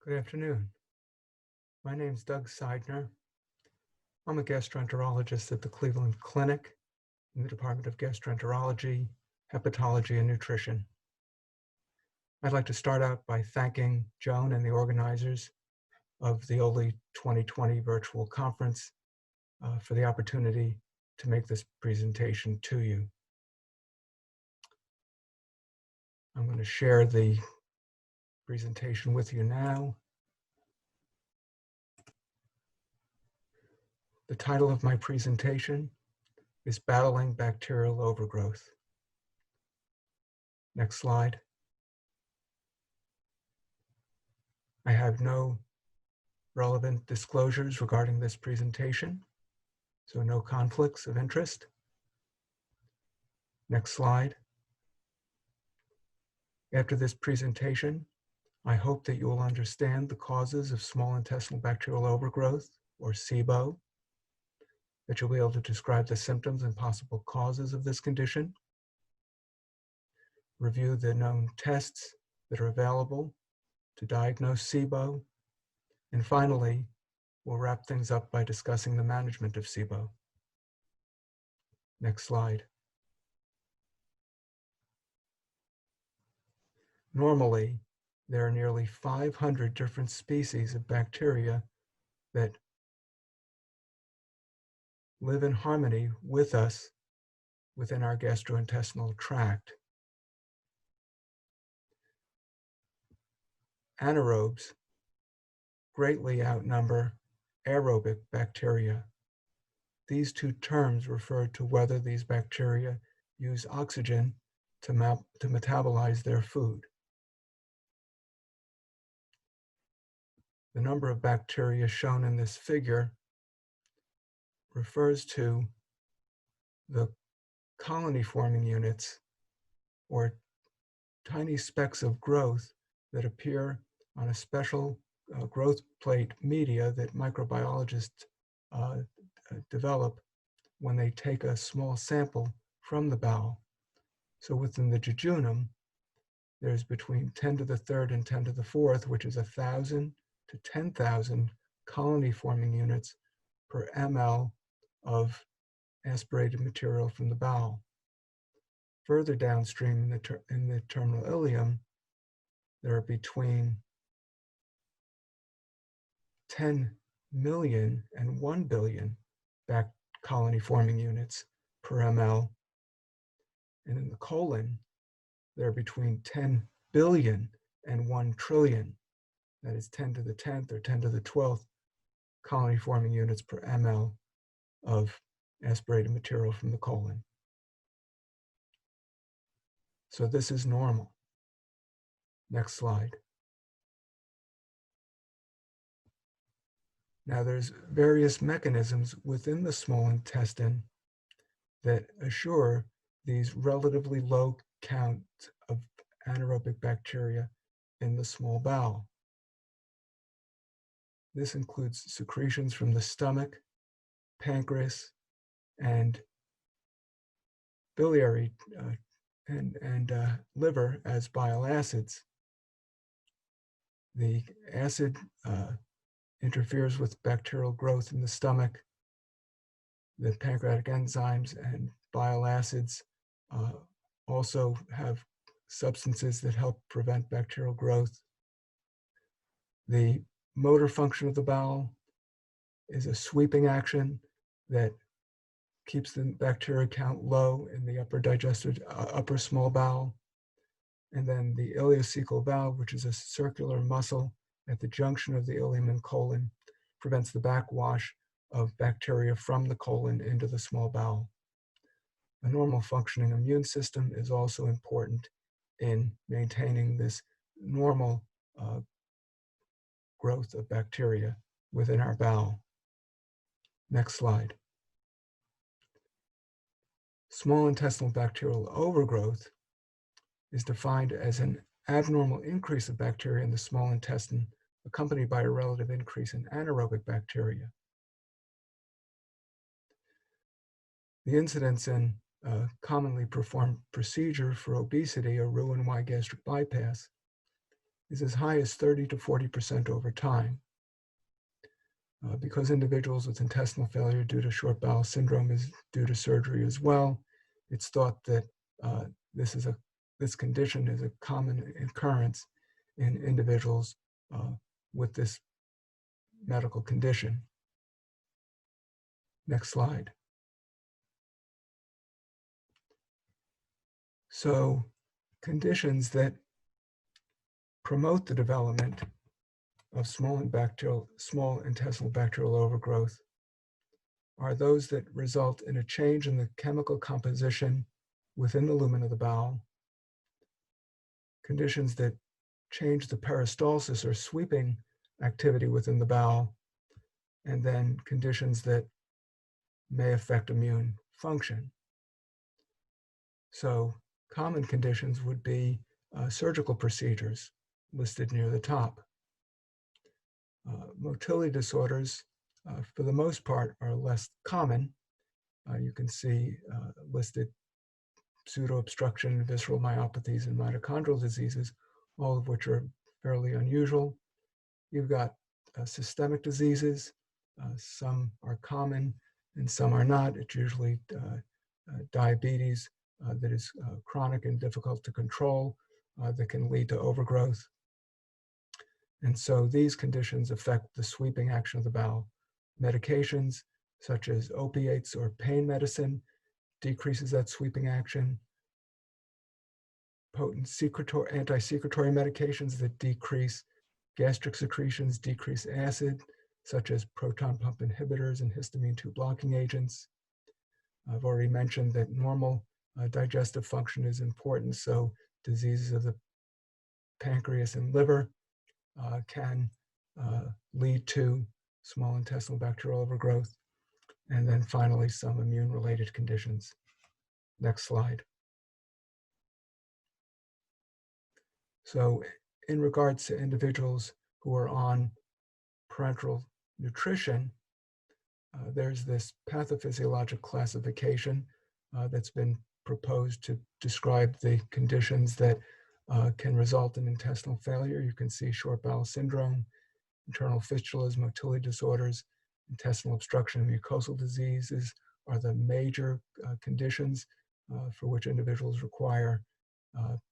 Good afternoon. My name is Doug Seidner. I'm a gastroenterologist at the Cleveland Clinic in the Department of Gastroenterology, Hepatology, and Nutrition. I'd like to start out by thanking Joan and the organizers of the Oley 2020 virtual conference for the opportunity to make this presentation to you. I'm going to share the presentation with you now. The title of my presentation is Battling Bacterial Overgrowth. Next slide. I have no relevant disclosures regarding this presentation, so no conflicts of interest. Next slide. After this presentation, I hope that you will understand the causes of small intestinal bacterial overgrowth, or SIBO, that you'll be able to describe the symptoms and possible causes of this condition, review the known tests that are available to diagnose SIBO, and finally, we'll wrap things up by discussing the management of SIBO. Next slide. Normally, there are nearly 500 different species of bacteria that live in harmony with us within our gastrointestinal tract. Anaerobes greatly outnumber aerobic bacteria. These two terms refer to whether these bacteria use oxygen to metabolize their food. The number of bacteria shown in this figure refers to the colony-forming units, or tiny specks of growth that appear on a special growth plate media that microbiologists develop when they take a small sample from the bowel. So within the jejunum, there's between 10 to the third and 10 to the fourth, which is 1,000 to 10,000 colony-forming units per ml of aspirated material from the bowel. Further downstream in the terminal ileum, there are between 10 million and 1 billion colony-forming units per ml. And in the colon, there are between 10 billion and 1 trillion. That is 10 to the 10th or 10 to the 12th colony-forming units per ml of aspirated material from the colon. So this is normal. Next slide. Now there's various mechanisms within the small intestine that assure these relatively low count of anaerobic bacteria in the small bowel. This includes secretions from the stomach, pancreas, and biliary and liver as bile acids. The acid interferes with bacterial growth in the stomach. The pancreatic enzymes and bile acids also have substances that help prevent bacterial growth. The motor function of the bowel is a sweeping action that keeps the bacteria count low in the upper small bowel. And then the ileocecal valve, which is a circular muscle at the junction of the ileum and colon, prevents the backwash of bacteria from the colon into the small bowel. A normal functioning immune system is also important in maintaining this normal growth of bacteria within our bowel. Next slide. Small intestinal bacterial overgrowth is defined as an abnormal increase of bacteria in the small intestine accompanied by a relative increase in anaerobic bacteria. The incidence in commonly performed procedure for obesity, or Roux-en-Y gastric bypass, is as high as 30 to 40% over time. Because individuals with intestinal failure due to short bowel syndrome is due to surgery as well, it's thought that this condition is a common occurrence in individuals with this medical condition. Next slide. So conditions that promote the development of small intestinal bacterial overgrowth are those that result in a change in the chemical composition within the lumen of the bowel, conditions that change the peristalsis or sweeping activity within the bowel, and then conditions that may affect immune function. So common conditions would be surgical procedures listed near the top. Motility disorders, for the most part, are less common. You can see listed pseudo-obstruction, visceral myopathies, and mitochondrial diseases, all of which are fairly unusual. You've got systemic diseases. Some are common and some are not. It's usually diabetes that is chronic and difficult to control that can lead to overgrowth. And so these conditions affect the sweeping action of the bowel. Medications such as opiates or pain medicine decreases that sweeping action. Potent anti-secretory medications that decrease gastric secretions, decrease acid, such as proton pump inhibitors and histamine 2 blocking agents. I've already mentioned that normal digestive function is important, so diseases of the pancreas and liver can lead to small intestinal bacterial overgrowth. And then finally, some immune-related conditions. Next slide. So in regards to individuals who are on parenteral nutrition, there's this pathophysiologic classification that's been proposed to describe the conditions that can result in intestinal failure. You can see short bowel syndrome, internal fistulas, motility disorders, intestinal obstruction, and mucosal diseases are the major conditions for which individuals require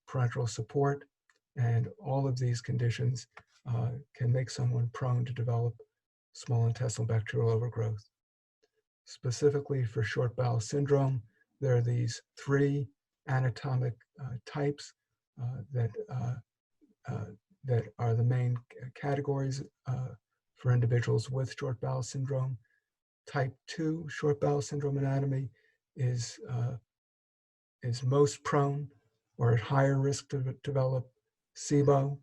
parenteral support. And all of these conditions can make someone prone to develop small intestinal bacterial overgrowth. Specifically for short bowel syndrome, there are these 3 anatomic types that are the main categories for individuals with short bowel syndrome. Type 2 short bowel syndrome anatomy is most prone or at higher risk to develop SIBO.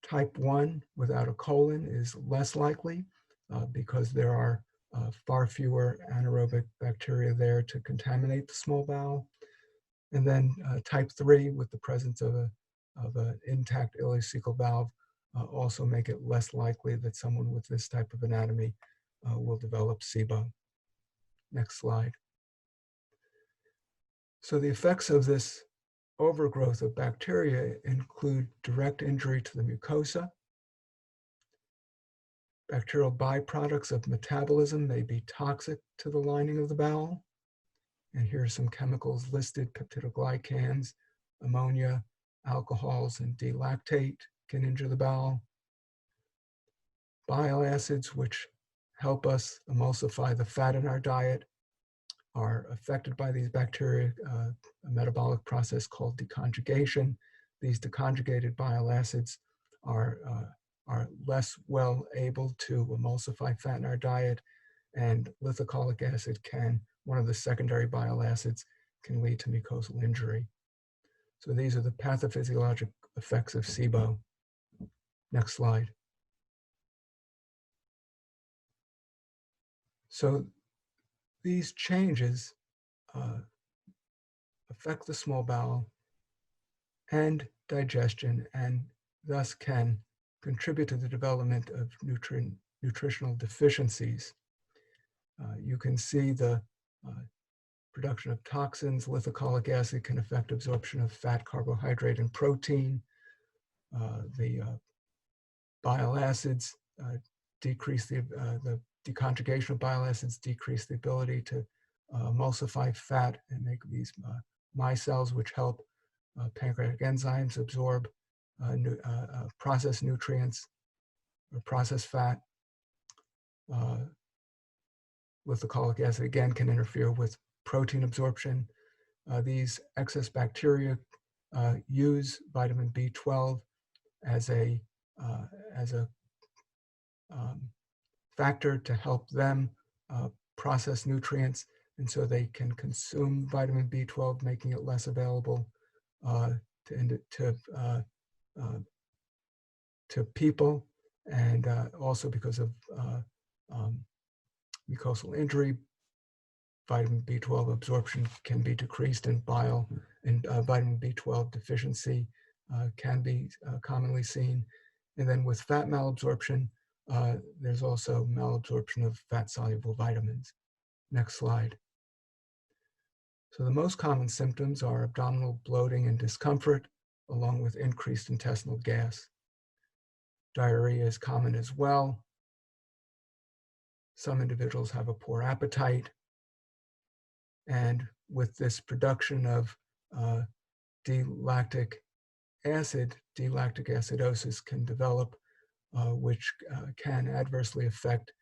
Type 1 without a colon is less likely because there are far fewer anaerobic bacteria there to contaminate the small bowel. And then type 3 with the presence of an intact ileocecal valve also make it less likely that someone with this type of anatomy will develop SIBO. Next slide. So the effects of this overgrowth of bacteria include direct injury to the mucosa. Bacterial byproducts of metabolism may be toxic to the lining of the bowel. And here are some chemicals listed: peptidoglycans, ammonia, alcohols, and D-lactate can injure the bowel. Bile acids, which help us emulsify the fat in our diet, are affected by these bacteria, a metabolic process called deconjugation. These deconjugated bile acids are less well able to emulsify fat in our diet, and lithocholic acid one of the secondary bile acids, can lead to mucosal injury. So these are the pathophysiologic effects of SIBO. Next slide. So these changes affect the small bowel and digestion, and thus can contribute to the development of nutritional deficiencies. You can see the production of toxins. Lithocholic acid can affect absorption of fat, carbohydrate, and protein. The bile acids decrease the deconjugation of bile acids, decrease the ability to emulsify fat and make these micelles, which help pancreatic enzymes absorb processed nutrients or processed fat. Lithocolic acid again can interfere with protein absorption. These excess bacteria use vitamin B12 as a factor to help them process nutrients, and so they can consume vitamin B12, making it less available to people, and also because of mucosal injury, vitamin B12 absorption can be decreased in bile, and vitamin B12 deficiency can be commonly seen. And then with fat malabsorption, there's also malabsorption of fat-soluble vitamins. Next slide. So the most common symptoms are abdominal bloating and discomfort, along with increased intestinal gas. Diarrhea is common as well. Some individuals have a poor appetite. And with this production of D-lactic acid, D-lactic acidosis can develop, which can adversely affect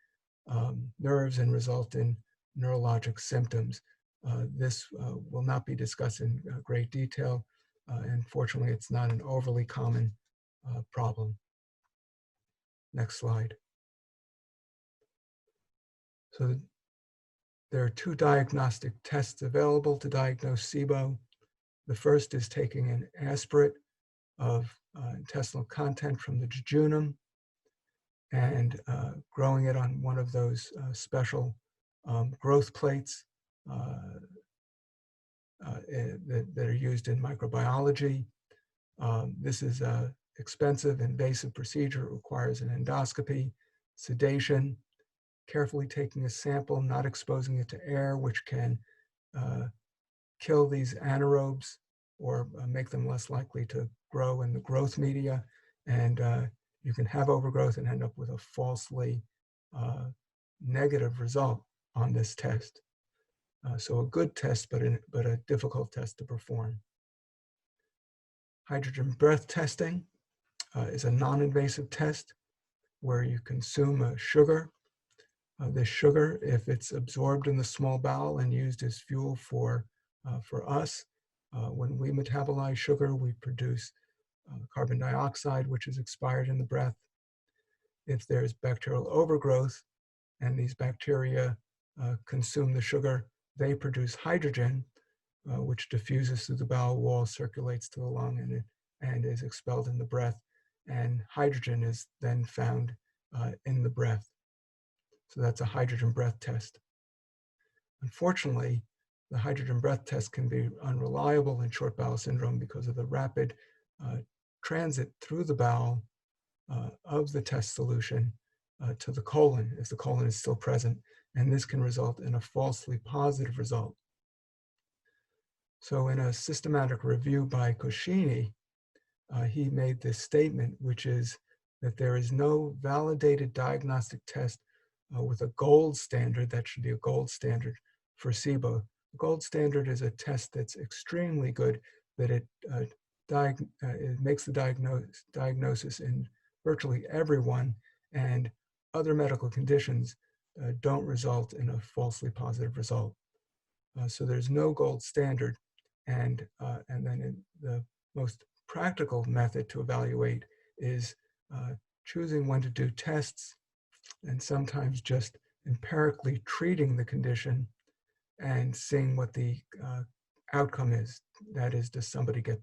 nerves and result in neurologic symptoms. This will not be discussed in great detail. And fortunately, it's not an overly common problem. Next slide. So there are two diagnostic tests available to diagnose SIBO. The first is taking an aspirate of intestinal content from the jejunum and growing it on one of those special growth plates that are used in microbiology. This is an expensive, invasive procedure. It requires an endoscopy, sedation, carefully taking a sample, not exposing it to air, which can kill these anaerobes or make them less likely to grow in the growth media. And you can have overgrowth and end up with a falsely negative result on this test. So a good test, but a difficult test to perform. Hydrogen breath testing is a non-invasive test where you consume a sugar. This sugar, if it's absorbed in the small bowel and used as fuel for us, when we metabolize sugar, we produce carbon dioxide, which is expired in the breath. If there's bacterial overgrowth and these bacteria consume the sugar, they produce hydrogen, which diffuses through the bowel wall, circulates to the lung, and is expelled in the breath. And hydrogen is then found in the breath. So that's a hydrogen breath test. Unfortunately, the hydrogen breath test can be unreliable in short bowel syndrome because of the rapid transit through the bowel of the test solution to the colon, if the colon is still present, and this can result in a falsely positive result. So in a systematic review by Coscini, he made this statement, which is that there is no validated diagnostic test with a gold standard. That should be a gold standard for SIBO. The gold standard is a test that's extremely good, that it makes the diagnosis in virtually everyone, and other medical conditions don't result in a falsely positive result. So there's no gold standard, and then the most practical method to evaluate is choosing when to do tests, and sometimes just empirically treating the condition and seeing what the outcome is. That is, does somebody get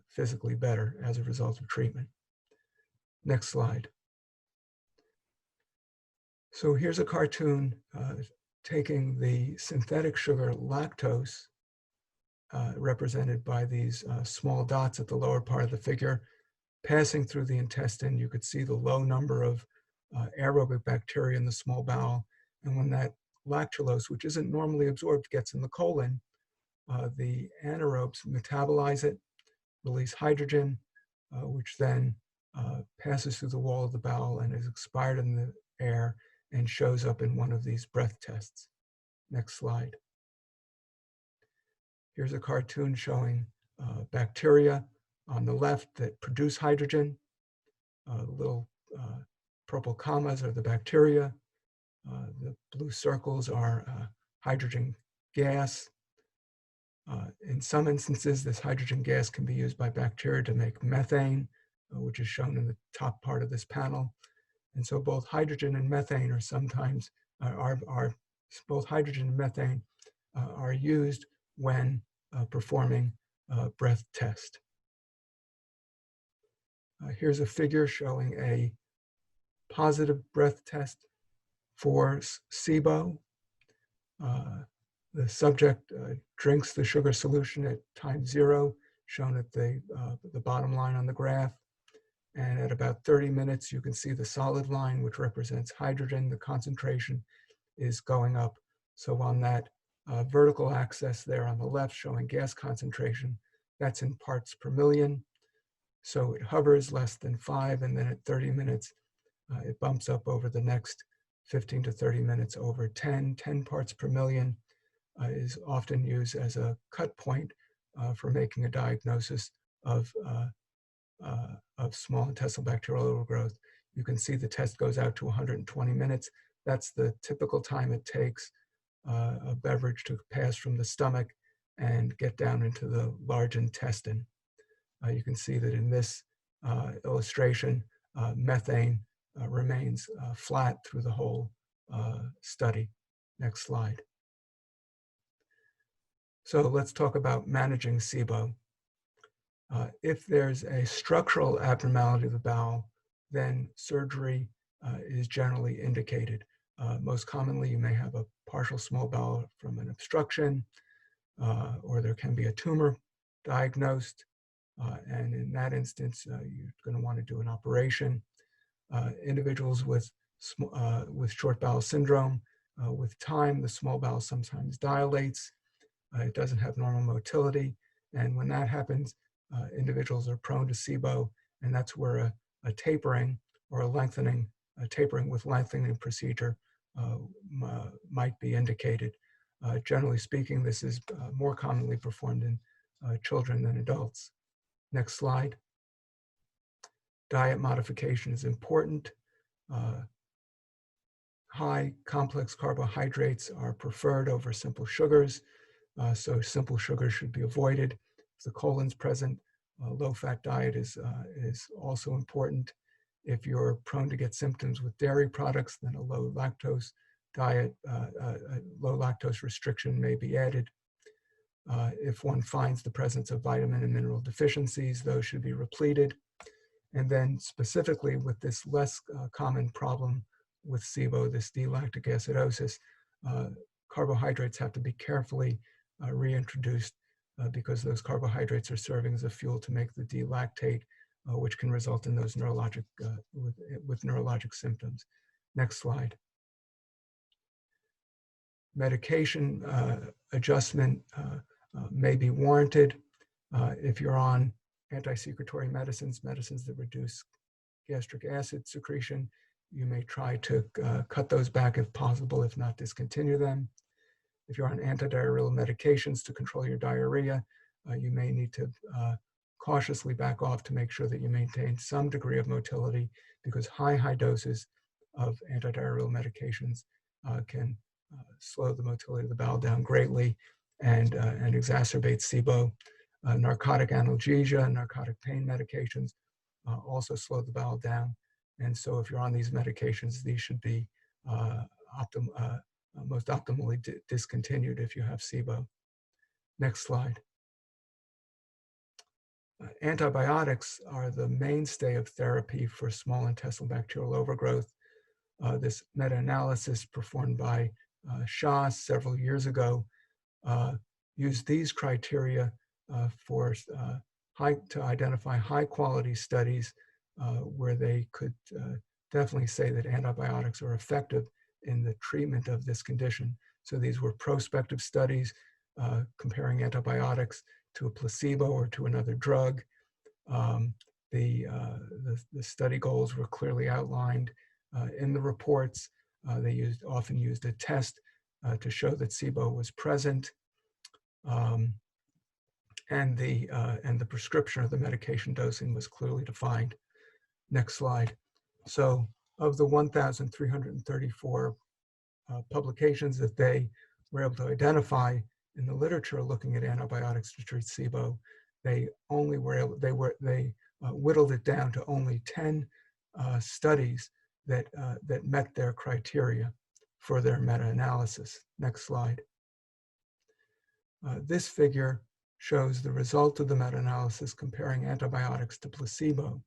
physically better as a result of treatment? Next slide. So here's a cartoon taking the synthetic sugar lactose, represented by these small dots at the lower part of the figure, passing through the intestine. You could see the low number of aerobic bacteria in the small bowel. And when that lactulose, which isn't normally absorbed, gets in the colon, the anaerobes metabolize it, release hydrogen, which then passes through the wall of the bowel and is expired in the air and shows up in one of these breath tests. Next slide. Here's a cartoon showing bacteria on the left that produce hydrogen. Little purple commas are the bacteria. The blue circles are hydrogen gas. In some instances, this hydrogen gas can be used by bacteria to make methane, which is shown in the top part of this panel. And so both hydrogen and methane are sometimes, both hydrogen and methane are used when performing a breath test. Here's a figure showing a positive breath test for SIBO. The subject drinks the sugar solution at time 0, shown at the bottom line on the graph. And at about 30 minutes, you can see the solid line, which represents hydrogen. The concentration is going up. So on that vertical axis there on the left showing gas concentration, that's in parts per million. So it hovers less than 5, and then at 30 minutes, it bumps up over the next 15 to 30 minutes over 10 parts per million. Is often used as a cut point for making a diagnosis of small intestinal bacterial overgrowth. You can see the test goes out to 120 minutes. That's the typical time it takes a beverage to pass from the stomach and get down into the large intestine. You can see that in this illustration, methane remains flat through the whole study. Next slide. So let's talk about managing SIBO. If there's a structural abnormality of the bowel, then surgery is generally indicated. Most commonly, you may have a partial small bowel from an obstruction, or there can be a tumor diagnosed. And in that instance, you're going to want to do an operation. Individuals with short bowel syndrome, with time, the small bowel sometimes dilates. It doesn't have normal motility. And when that happens, individuals are prone to SIBO, and that's where a tapering or a tapering with lengthening procedure might be indicated. Generally speaking, this is more commonly performed in children than adults. Next slide. Diet modification is important. High complex carbohydrates are preferred over simple sugars. So simple sugars should be avoided. If the colon's present, low-fat diet is also important. If you're prone to get symptoms with dairy products, then a low-lactose diet, low-lactose restriction may be added. If one finds the presence of vitamin and mineral deficiencies, those should be repleted. And then specifically with this less common problem with SIBO, this D-lactic acidosis, carbohydrates have to be carefully reintroduced because those carbohydrates are serving as a fuel to make the D-lactate, which can result in those neurologic, with neurologic symptoms. Next slide. Medication adjustment may be warranted if you're on anti-secretory medicines, medicines that reduce gastric acid secretion. You may try to cut those back if possible, if not discontinue them. If you're on antidiarrheal medications to control your diarrhea, you may need to cautiously back off to make sure that you maintain some degree of motility, because high doses of antidiarrheal medications can slow the motility of the bowel down greatly and exacerbate SIBO. Narcotic analgesia, narcotic pain medications also slow the bowel down. And so if you're on these medications, these should be most optimally discontinued if you have SIBO. Next slide. Antibiotics are the mainstay of therapy for small intestinal bacterial overgrowth. This meta-analysis performed by Shah several years ago used these criteria to identify high-quality studies where they could definitely say that antibiotics are effective in the treatment of this condition. So these were prospective studies comparing antibiotics to a placebo or to another drug. the study goals were clearly outlined in the reports. They often used a test to show that SIBO was present, and the prescription of the medication dosing was clearly defined. Next slide. So of the 1,334 publications that they were able to identify in the literature looking at antibiotics to treat SIBO, they whittled it down to only 10 studies that met their criteria for their meta-analysis. Next slide. This figure shows the result of the meta-analysis comparing antibiotics to placebo.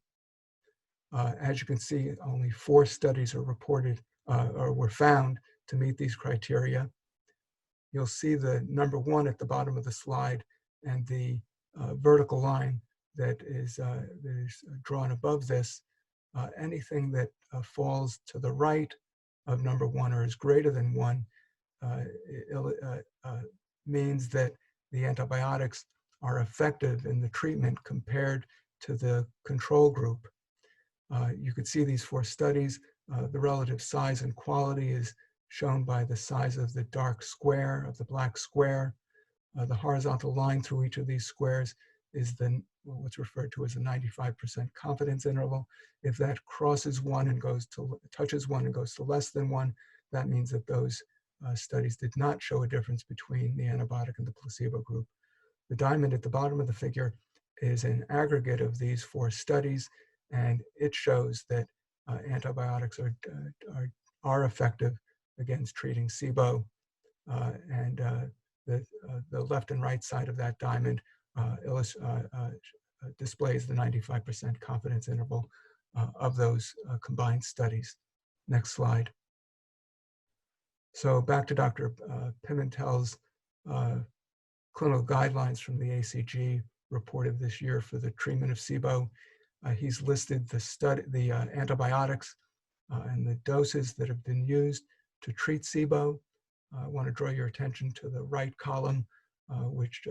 As you can see, only 4 studies are reported or were found to meet these criteria. You'll see the number 1 at the bottom of the slide and the vertical line that is drawn above this. Anything that falls to the right of number 1 or is greater than 1 means that the antibiotics are effective in the treatment compared to the control group. You could see these 4 studies. The relative size and quality is shown by the size of the dark square, of the black square. The horizontal line through each of these squares is what's referred to as a 95% confidence interval. If that crosses 1 and touches 1 and goes to less than 1, that means that those studies did not show a difference between the antibiotic and the placebo group. The diamond at the bottom of the figure is an aggregate of these 4 studies, and it shows that antibiotics are effective against treating SIBO. The left and right side of that diamond displays the 95% confidence interval of those combined studies. Next slide. So back to Dr. Pimentel's clinical guidelines from the ACG reported this year for the treatment of SIBO. He's listed the antibiotics and the doses that have been used to treat SIBO. I want to draw your attention to the right column, which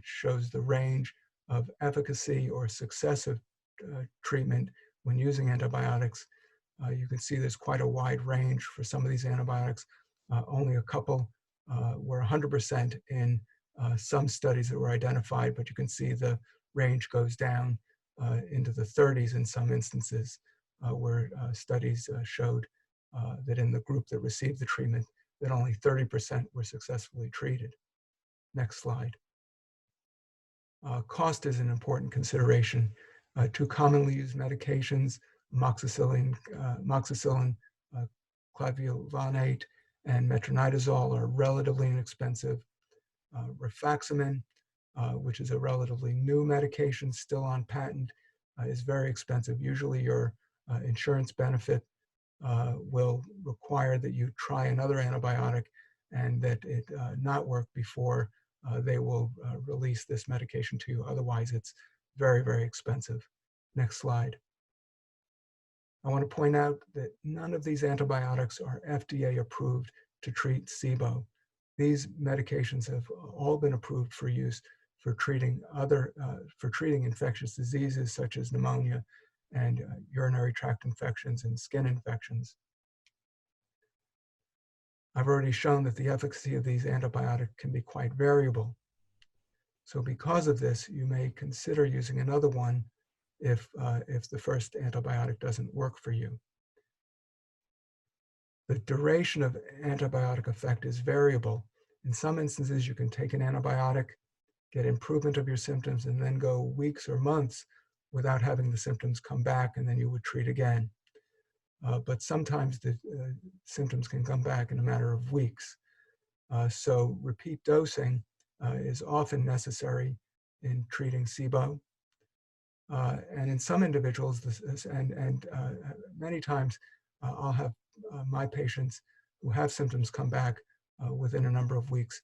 shows the range of efficacy or successive treatment when using antibiotics. You can see there's quite a wide range for some of these antibiotics. Only a couple were 100% in some studies that were identified, but you can see the range goes down into the 30s in some instances, where studies showed that in the group that received the treatment, that only 30% were successfully treated. Next slide. Cost is an important consideration. 2 commonly used medications, amoxicillin, clavulanate, and metronidazole are relatively inexpensive. Rifaximin, which is a relatively new medication still on patent, is very expensive. Usually your insurance benefit will require that you try another antibiotic and that it not work before they will release this medication to you. Otherwise, it's very, very expensive. Next slide. I want to point out that none of these antibiotics are FDA approved to treat SIBO. These medications have all been approved for use for treating infectious diseases such as pneumonia and urinary tract infections and skin infections. I've already shown that the efficacy of these antibiotics can be quite variable. So because of this, you may consider using another one if the first antibiotic doesn't work for you. The duration of antibiotic effect is variable. In some instances, you can take an antibiotic, get improvement of your symptoms, and then go weeks or months without having the symptoms come back, and then you would treat again. But sometimes the symptoms can come back in a matter of weeks. So repeat dosing is often necessary in treating SIBO. And in some individuals, many times I'll have my patients who have symptoms come back within a number of weeks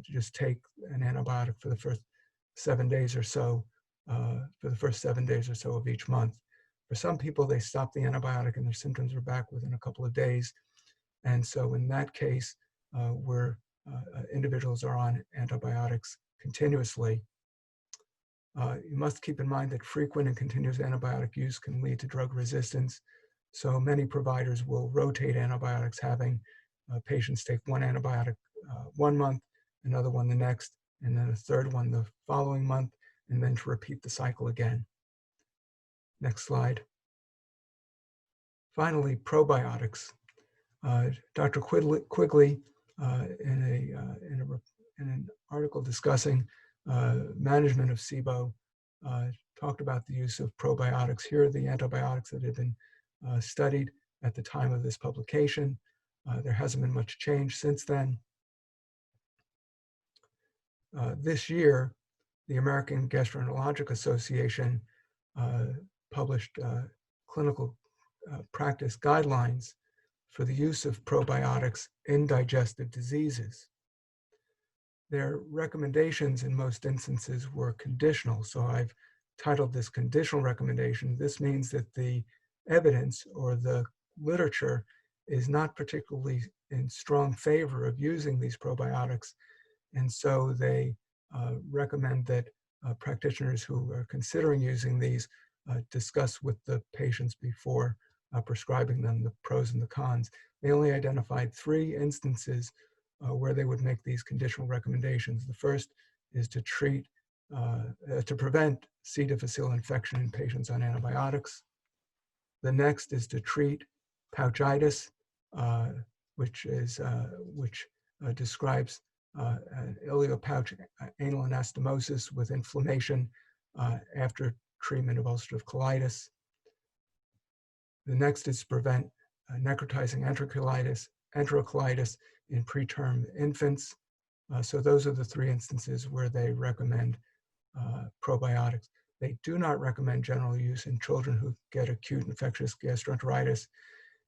just take an antibiotic for the first 7 days or so, of each month. For some people, they stop the antibiotic and their symptoms are back within a couple of days. And so in that case, where individuals are on antibiotics continuously, You must keep in mind that frequent and continuous antibiotic use can lead to drug resistance. So many providers will rotate antibiotics, having patients take one antibiotic 1 month, another one the next, and then a third one the following month, and then to repeat the cycle again. Next slide. Finally, probiotics. Dr. Quigley, in an article discussing management of SIBO, talked about the use of probiotics. Here are the antibiotics that have been studied at the time of this publication. There hasn't been much change since then. This year, the American Gastroenterologic Association published clinical practice guidelines for the use of probiotics in digestive diseases. Their recommendations in most instances were conditional, so I've titled this conditional recommendation. This means that the evidence or the literature is not particularly in strong favor of using these probiotics, and so they recommend that practitioners who are considering using these discuss with the patients before prescribing them the pros and the cons. They only identified 3 instances where they would make these conditional recommendations. The first is to prevent C. difficile infection in patients on antibiotics. The next is to treat pouchitis, which describes an ileopouch anal anastomosis with inflammation after treatment of ulcerative colitis. The next is to prevent necrotizing enterocolitis in preterm infants. So those are the 3 instances where they recommend probiotics. They do not recommend general use in children who get acute infectious gastroenteritis.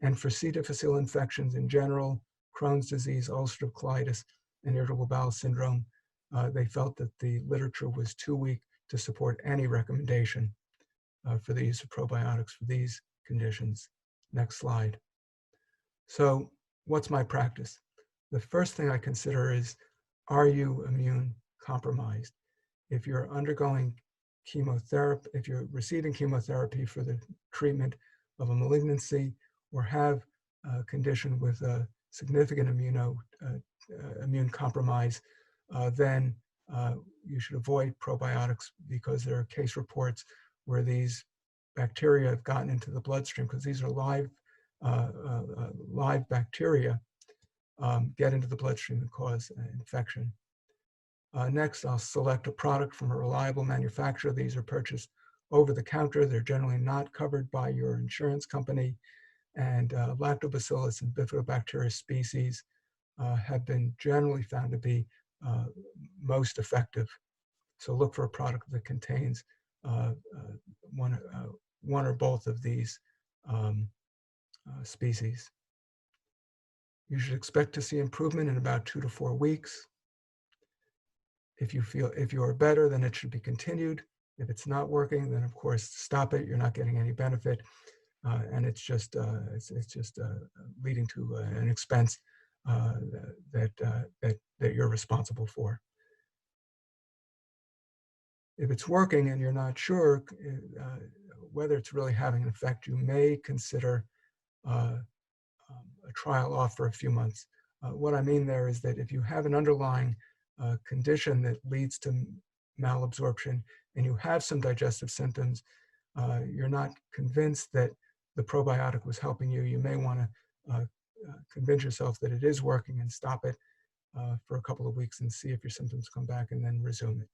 And for C. difficile infections in general, Crohn's disease, ulcerative colitis, and irritable bowel syndrome, they felt that the literature was too weak to support any recommendation for the use of probiotics for these conditions. Next slide. So what's my practice? The first thing I consider is, are you immune compromised? If you're undergoing chemotherapy, if you're receiving chemotherapy for the treatment of a malignancy or have a condition with a significant immune compromise, then you should avoid probiotics, because there are case reports where these bacteria have gotten into the bloodstream, because these are live bacteria, get into the bloodstream and cause infection. Next, I'll select a product from a reliable manufacturer. These are purchased over the counter. They're generally not covered by your insurance company. And lactobacillus and bifidobacteria species have been generally found to be most effective. So look for a product that contains one or both of these species. You should expect to see improvement in about 2 to 4 weeks. If you are better, then it should be continued. If it's not working, then of course stop it. You're not getting any benefit, and it's just leading to an expense that you're responsible for. If it's working and you're not sure whether it's really having an effect, you may consider a trial off for a few months. What I mean there is that if you have an underlying condition that leads to malabsorption and you have some digestive symptoms, you're not convinced that the probiotic was helping you, you may want to convince yourself that it is working and stop it for a couple of weeks and see if your symptoms come back, and then resume it.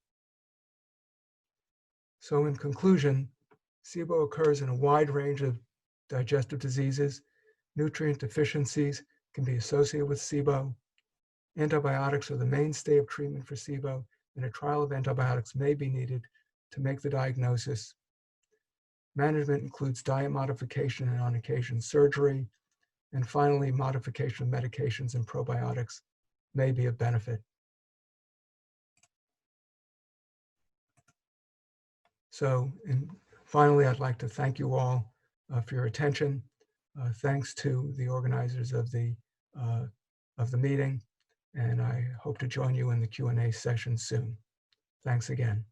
So in conclusion, SIBO occurs in a wide range of digestive diseases. Nutrient deficiencies can be associated with SIBO. Antibiotics are the mainstay of treatment for SIBO, and a trial of antibiotics may be needed to make the diagnosis. Management includes diet modification and, on occasion, surgery. And finally, modification of medications and probiotics may be of benefit. So, finally, I'd like to thank you all for your attention. Thanks to the organizers of the meeting, and I hope to join you in the Q&A session soon. Thanks again.